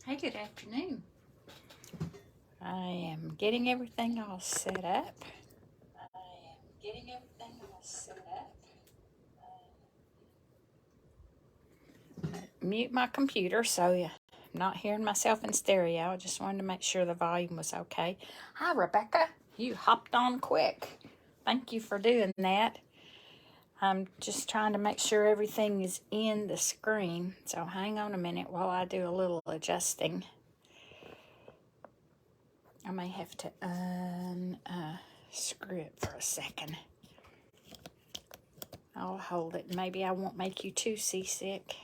Hey, good afternoon. I am getting everything all set up. Mute my computer so I'm not hearing myself in stereo. I just wanted to make sure the volume was okay. Hi, Rebecca. You hopped on quick. Thank you for doing that. I'm just trying to make sure everything is in the screen. So hang on a minute while I do a little adjusting. I may have to unscrew it for a second. I'll hold it. Maybe I won't make you too seasick.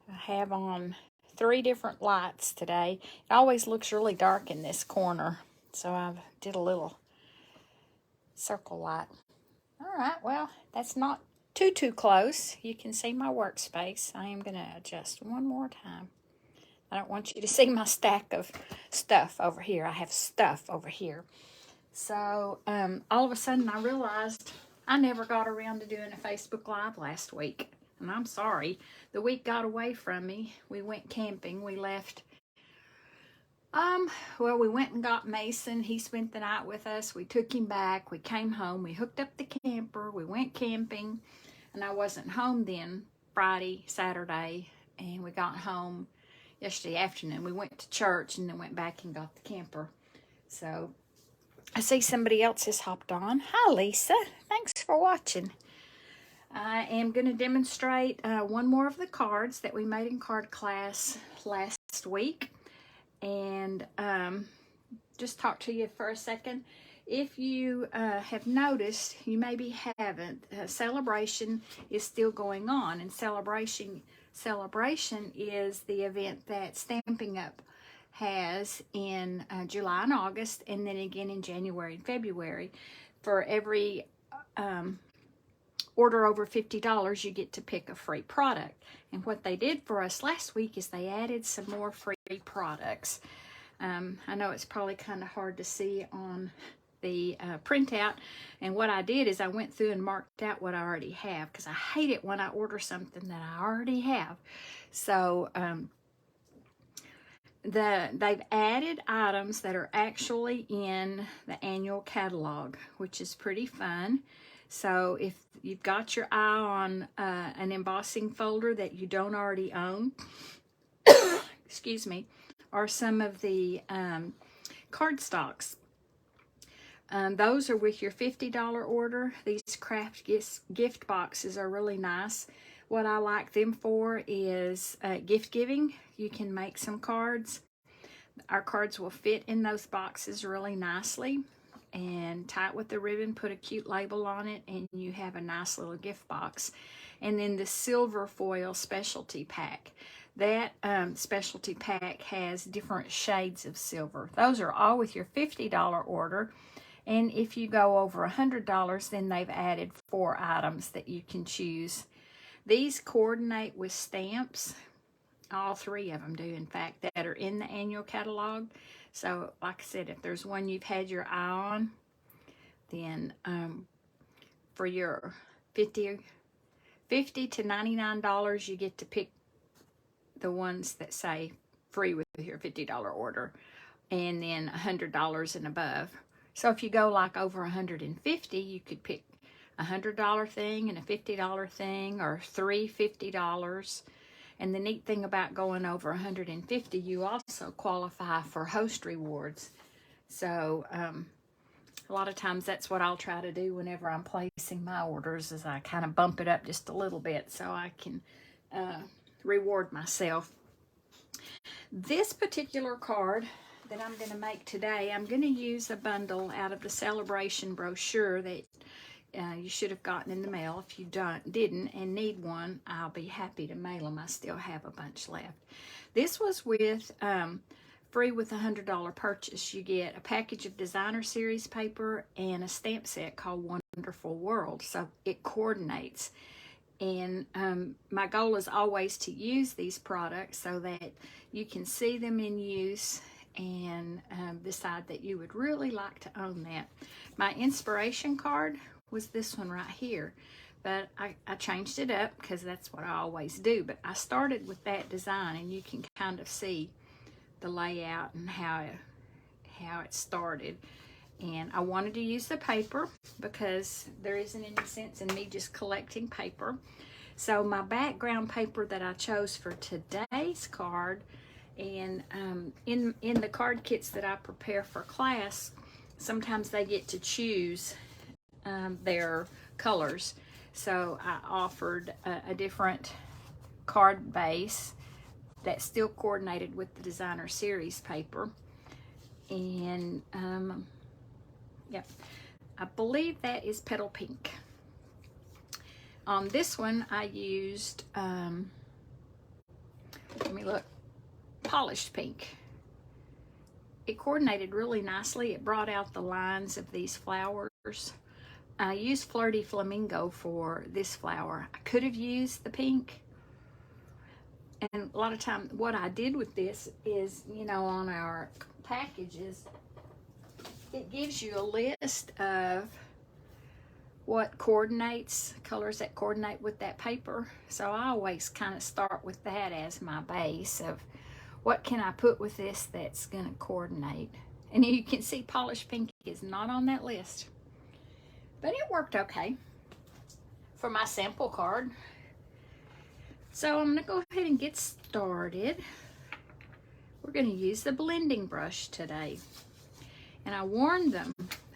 I have on 3 different lights today. It always looks really dark in this corner, so I did a little circle light. All right, well, that's not too close. You can see my workspace. I am going to adjust one more time. I don't want you to see my stack of stuff over here. I have stuff over here. So all of a sudden I realized I never got around to doing a Facebook Live last week. And I'm sorry. The week got away from me. We went camping. We left. Well, we went and got Mason. He spent the night with us. We took him back. We came home. We hooked up the camper. We went camping. And I wasn't home then Friday, Saturday. And we got home yesterday afternoon. We went to church and then went back and got the camper. So I see somebody else has hopped on. Hi, Lisa. Thanks for watching. I am going to demonstrate one more of the cards that we made in card class last week. And just talk to you for a second. If you have noticed, you maybe haven't, Sale-a-bration is still going on. And Sale-a-bration is the event that Stampin' Up! Has in July and August, and then again in January and February. For every order over $50, you get to pick a free product. And what they did for us last week is they added some more free products. I know it's probably kind of hard to see on the printout, and what I did is I went through and marked out what I already have, because I hate it when I order something that I already have. So they've added items that are actually in the annual catalog, which is pretty fun. So if you've got your eye on an embossing folder that you don't already own, excuse me, or some of the cardstocks, those are with your $50 order. These craft gift boxes are really nice. What I like them for is gift giving. You can make some cards. Our cards will fit in those boxes really nicely, and tie it with the ribbon, put a cute label on it, and you have a nice little gift box. And then the silver foil specialty pack. That specialty pack has different shades of silver. Those are all with your $50 order. And if you go over $100, then they've added 4 items that you can choose. These coordinate with stamps. All 3 of them do, in fact, that are in the annual catalog. So, like I said, if there's one you've had your eye on, then for your $50 to $99, you get to pick the ones that say free with your $50 order, and then $100 and above. So if you go like over $150, you could pick a $100 thing and a $50 thing, or 3 $50. And the neat thing about going over 150, you also qualify for host rewards. So a lot of times that's what I'll try to do whenever I'm placing my orders, is I kind of bump it up just a little bit so I can reward myself. This particular card that I'm going to make today, I'm going to use a bundle out of the Sale-a-bration brochure that you should have gotten in the mail. If you didn't and need one, I'll be happy to mail them. I still have a bunch left. This was with free with a $100 purchase. You get a package of designer series paper and a stamp set called Wonderful World. So it coordinates. And my goal is always to use these products so that you can see them in use and decide that you would really like to own that. My inspiration card was this one right here. but I changed it up because that's what I always do. But I started with that design, and you can kind of see the layout and how it started. And I wanted to use the paper because there isn't any sense in me just collecting paper. So my background paper that I chose for today's card, and in the card kits that I prepare for class, sometimes they get to choose their colors. So I offered a different card base that still coordinated with the designer series paper. And yep, I believe that is Petal Pink. On this one I used, let me look, Polished Pink. It coordinated really nicely. It brought out the lines of these flowers. I used Flirty Flamingo for this flower. I could have used the pink. And a lot of times what I did with this is, you know, on our packages, it gives you a list of what coordinates, colors that coordinate with that paper. So I always kind of start with that as my base of what can I put with this that's going to coordinate. And you can see Polished Pink is not on that list. But it worked okay for my sample card. So I'm going to go ahead and get started. We're going to use the blending brush today. And I warned them.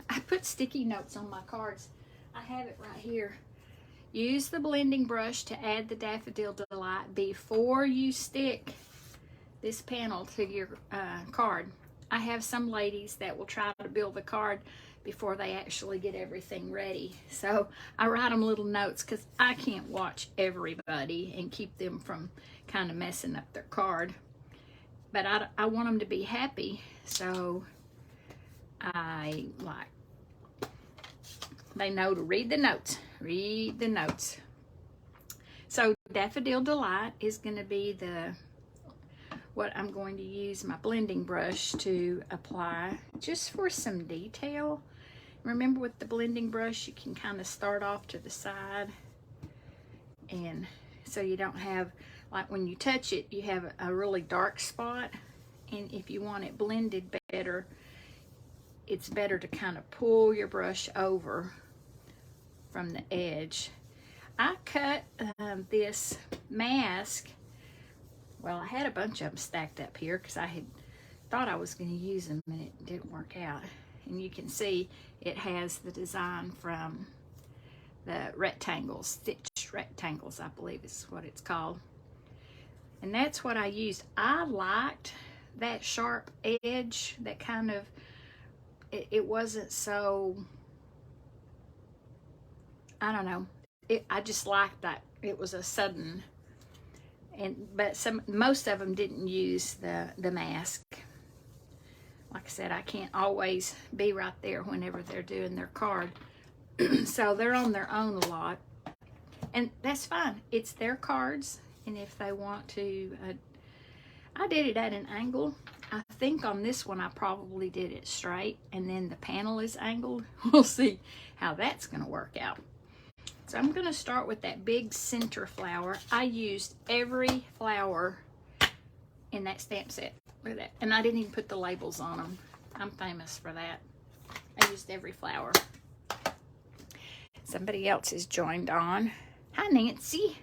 I put sticky notes on my cards. I have it right here. Use the blending brush to add the Daffodil Delight before you stick this panel to your card. I have some ladies that will try to build the card before they actually get everything ready. So I write them little notes because I can't watch everybody and keep them from kind of messing up their card. But I want them to be happy, so they know to read the notes. Read the notes. So Daffodil Delight is going to be what I'm going to use my blending brush to apply just for some detail. Remember, with the blending brush, you can kind of start off to the side, and so you don't have, like when you touch it, you have a really dark spot. And if you want it blended better, it's better to kind of pull your brush over from the edge. I cut this mask. Well, I had a bunch of them stacked up here because I had thought I was going to use them, and it didn't work out. And you can see it has the design from the rectangles, stitched rectangles, I believe is what it's called. And that's what I used. I liked that sharp edge, that kind of, it wasn't so, I don't know. I just liked that. It was a sudden, but most of them didn't use the mask. Like I said, I can't always be right there whenever they're doing their card. So they're on their own a lot. And that's fine. It's their cards. And if they want to, I did it at an angle. I think on this one I probably did it straight, and then the panel is angled. We'll see how that's going to work out. So I'm going to start with that big center flower. I used every flower in that stamp set. Look at that. And I didn't even put the labels on them. I'm famous for that. I used every flower. Somebody else has joined on. Hi, Nancy.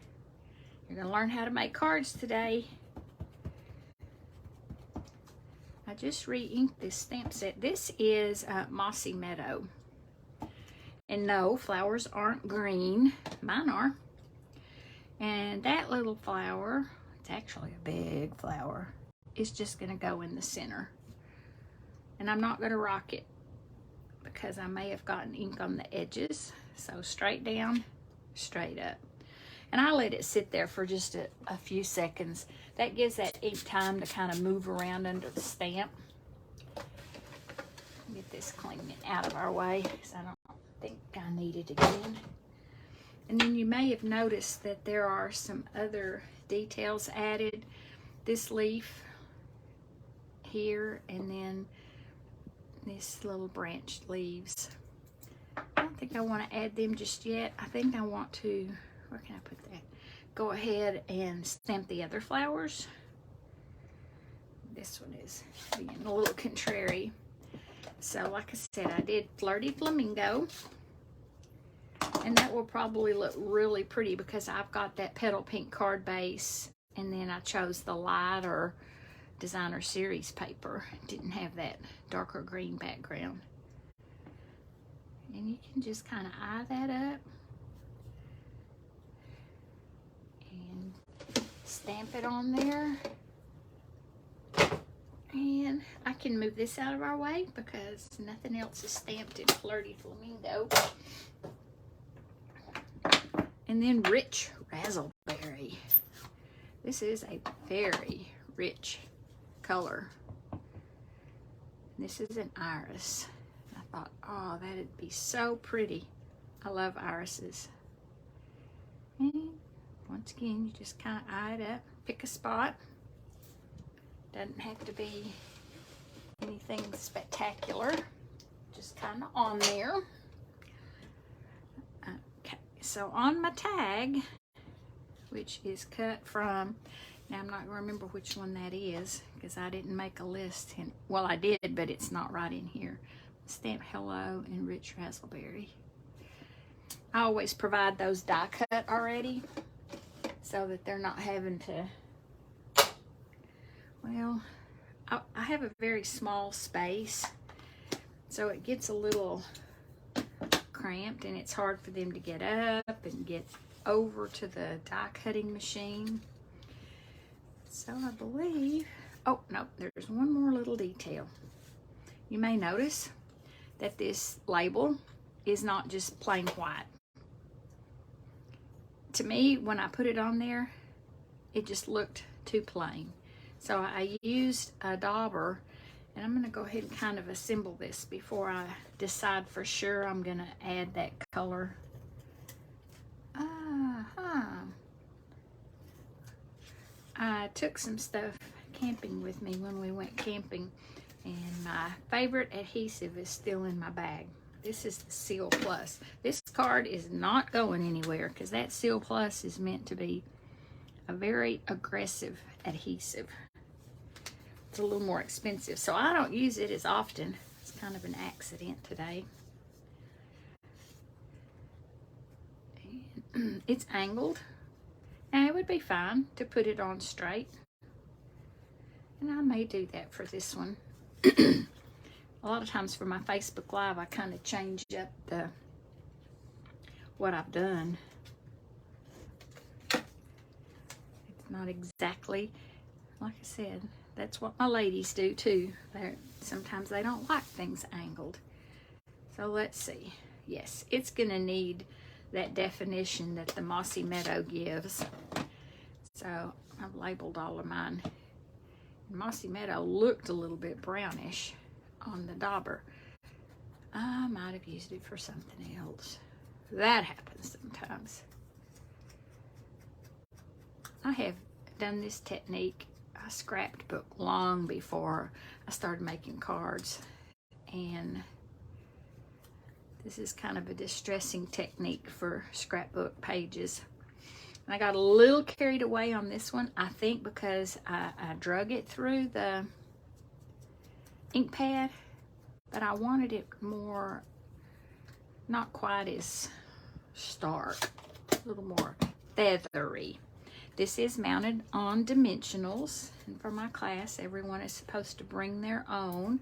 You're going to learn how to make cards today. I just re-inked this stamp set. This is Mossy Meadow. And no, flowers aren't green. Mine are. And that little flower, it's actually a big flower, is just going to go in the center. And I'm not going to rock it because I may have gotten ink on the edges. So straight down, straight up. And I let it sit there for just a few seconds. That gives that ink time to kind of move around under the stamp. Get this clean out of our way because I don't think I need it again. And then you may have noticed that there are some other details added. This leaf here, and then this little branched leaves. I don't think I want to add them just yet. I think I want to, where can I put that? Go ahead and stamp the other flowers. This one is being a little contrary. So like I said, I did Flirty Flamingo. And that will probably look really pretty because I've got that petal pink card base. And then I chose the lighter Designer Series paper. Didn't have that darker green background. And you can just kind of eye that up. And stamp it on there. And I can move this out of our way because nothing else is stamped in Flirty Flamingo. And then Rich Razzleberry. This is a very rich color. This is an iris. I thought, oh, that'd be so pretty. I love irises. And once again, you just kind of eye it up, pick a spot. Doesn't have to be anything spectacular, just kind of on there. Okay, so on my tag, which is cut from, now I'm not going to remember which one that is because I didn't make a list. And, well, I did, but it's not right in here. Stamp Hello and Rich Razzleberry. I always provide those die cut already so that they're not having to, well, I have a very small space, so it gets a little cramped and it's hard for them to get up and get over to the die cutting machine. So I believe, oh no, there's one more little detail. You may notice that this label is not just plain white. To me, when I put it on there, it just looked too plain. So I used a dauber, and I'm going to go ahead and kind of assemble this before I decide for sure I'm going to add that color. I took some stuff camping with me when we went camping, and my favorite adhesive is still in my bag. This is the Seal Plus. This card is not going anywhere because that Seal Plus is meant to be a very aggressive adhesive. It's a little more expensive, so I don't use it as often. It's kind of an accident today. And it's angled, and it would be fine to put it on straight. And I may do that for this one. A lot of times for my Facebook Live, I kind of change up what I've done. It's not exactly, like I said, that's what my ladies do too. Sometimes they don't like things angled. So let's see. Yes, it's gonna need that definition that the Mossy Meadow gives. So I've labeled all of mine. Mossy Meadow looked a little bit brownish on the dauber. I might have used it for something else. That happens sometimes. I have done this technique. I scrapped book long before I started making cards, and this is kind of a distressing technique for scrapbook pages. And I got a little carried away on this one, I think because I drug it through the ink pad, but I wanted it more, not quite as stark, a little more feathery. This is mounted on dimensionals, and for my class, everyone is supposed to bring their own,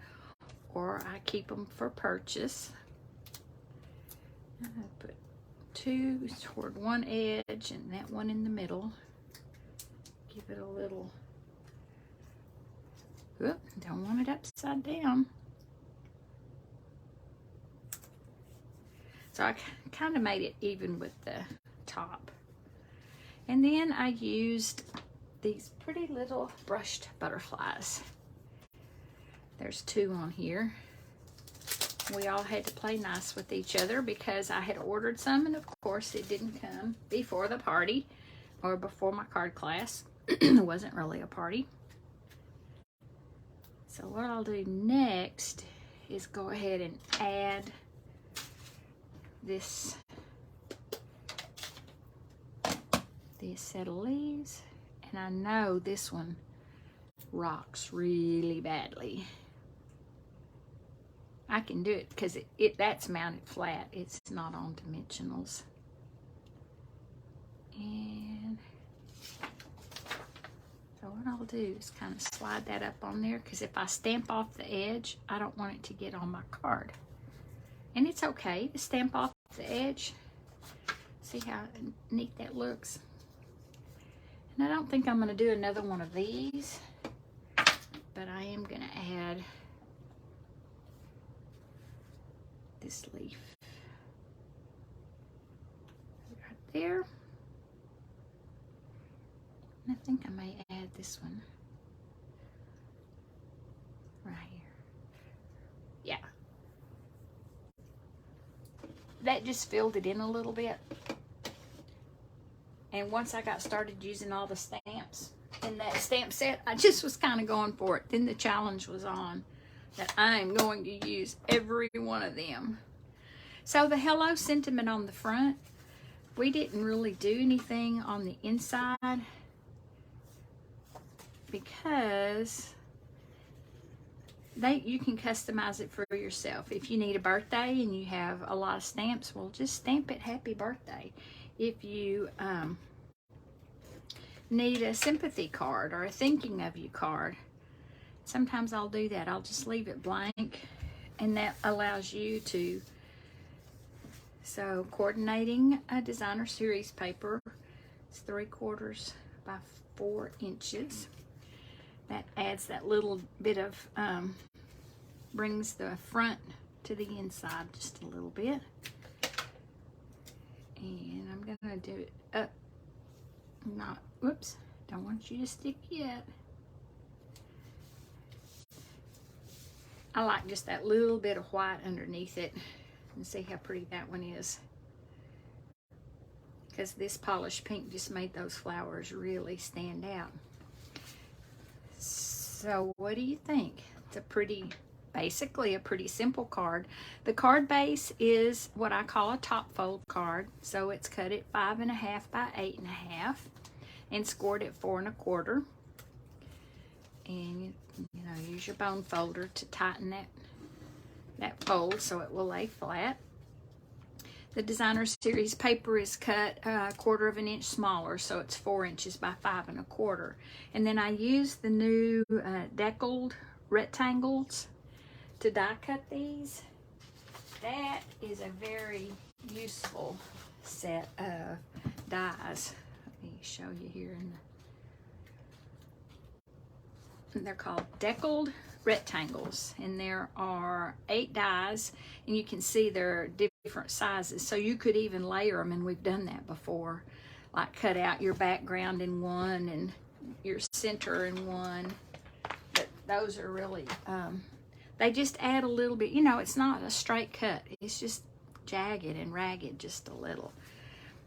or I keep them for purchase. I put two toward one edge and that one in the middle. Give it a little, oop, don't want it upside down. So I kind of made it even with the top. And then I used these pretty little brushed butterflies. There's two on here. We all had to play nice with each other because I had ordered some, and of course it didn't come before the party or before my card class. It wasn't really a party. So what I'll do next is go ahead and add this set of leaves, and I know this one rocks really badly. I can do it because that's mounted flat. It's not on dimensionals. And so what I'll do is kind of slide that up on there, because if I stamp off the edge, I don't want it to get on my card. And it's okay to stamp off the edge. See how neat that looks? And I don't think I'm going to do another one of these, but I am going to add this leaf right there. And I think I may add this one right here. Yeah. That just filled it in a little bit. And once I got started using all the stamps in that stamp set, I just was kind of going for it. Then the challenge was on that I'm going to use every one of them. So the hello sentiment on the front, we didn't really do anything on the inside because you can customize it for yourself. If you need a birthday and you have a lot of stamps, well, just stamp it happy birthday. If you need a sympathy card or a thinking of you card, sometimes I'll do that. I'll just leave it blank, and that allows you to. So coordinating a designer series paper, it's 3/4 by 4 inches. That adds that little bit of, brings the front to the inside just a little bit. And I'm gonna do it up, whoops, don't want you to stick yet. I like just that little bit of white underneath it, and see how pretty that one is. Because this polished pink just made those flowers really stand out. So what do you think? It's basically a pretty simple card. The card base is what I call a top fold card. So it's cut at 5.5 by 8.5 and scored at 4 1/4. And you know, use your bone folder to tighten that fold so it will lay flat. The designer series paper is cut 1/4 of an inch smaller, so it's 4 inches by 5 1/4. And then I use the new deckled rectangles to die cut these. That is a very useful set of dies. Let me show you here. They're called deckled rectangles, and there are 8 dies, and you can see they're different sizes, so you could even layer them, and we've done that before, like cut out your background in one and your center in one. But those are really they just add a little bit, you know, it's not a straight cut, it's just jagged and ragged just a little.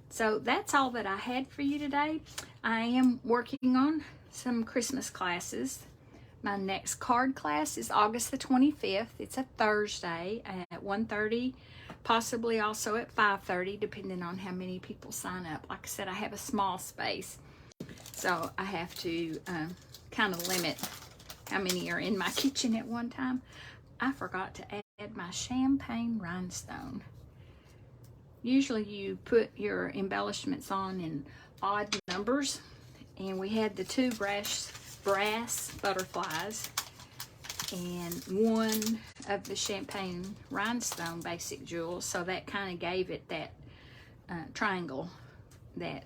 So that's all that I had for you today. I am working on some Christmas classes. My next card class is August the 25th. It's a Thursday at 1:30, possibly also at 5:30, depending on how many people sign up. Like I said, I have a small space, so I have to kind of limit how many are in my kitchen at one time. I forgot to add my champagne rhinestone. Usually you put your embellishments on in odd numbers, and we had the 2 brass butterflies and 1 of the champagne rhinestone basic jewels, so that kind of gave it that triangle that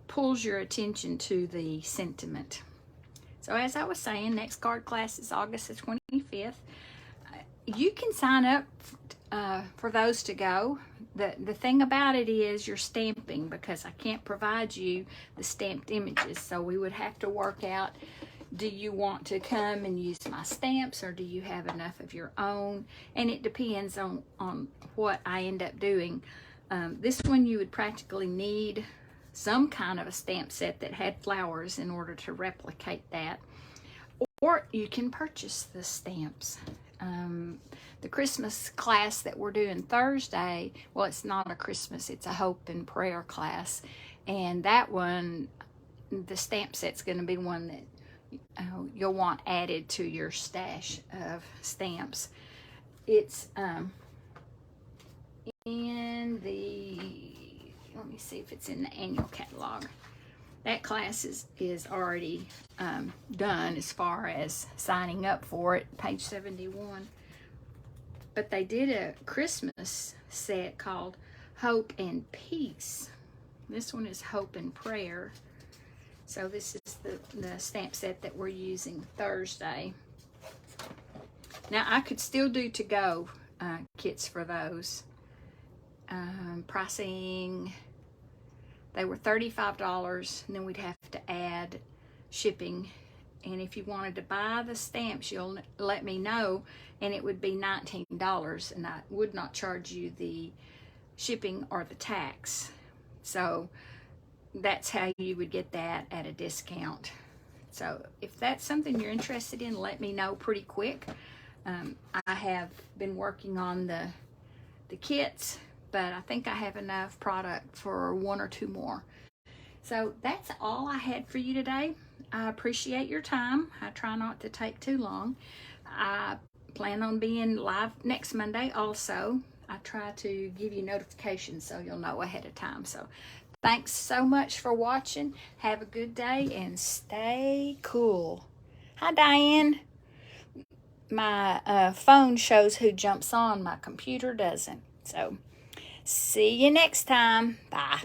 pulls your attention to the sentiment. So as I was saying, next card class is August the 25th. You can sign up for those to go. The thing about it is you're stamping, because I can't provide you the stamped images, so we would have to work out, do you want to come and use my stamps, or do you have enough of your own? And it depends on what I end up doing. This one you would practically need some kind of a stamp set that had flowers in order to replicate that, or you can purchase the stamps. the Christmas class that we're doing Thursday, well, it's not a Christmas, it's a hope and prayer class. And that one, the stamp set's going to be one that you'll want added to your stash of stamps. It's in the, let me see if it's in the annual catalog. That class is already done as far as signing up for it, page 71. But they did a Christmas set called Hope and Peace. This one is Hope and Prayer. So this is the stamp set that we're using Thursday. Now I could still do to-go kits for those. Pricing, they were $35, and then we'd have to add shipping. And if you wanted to buy the stamps, you'll let me know, and it would be $19, and I would not charge you the shipping or the tax. So that's how you would get that at a discount. So if that's something you're interested in, let me know pretty quick. I have been working on the kits, but I think I have enough product for one or two more. So that's all I had for you today. I appreciate your time. I try not to take too long. I plan on being live next Monday also. I try to give you notifications so you'll know ahead of time. So thanks so much for watching. Have a good day and stay cool. Hi, Diane. My phone shows who jumps on. My computer doesn't. So see you next time. Bye.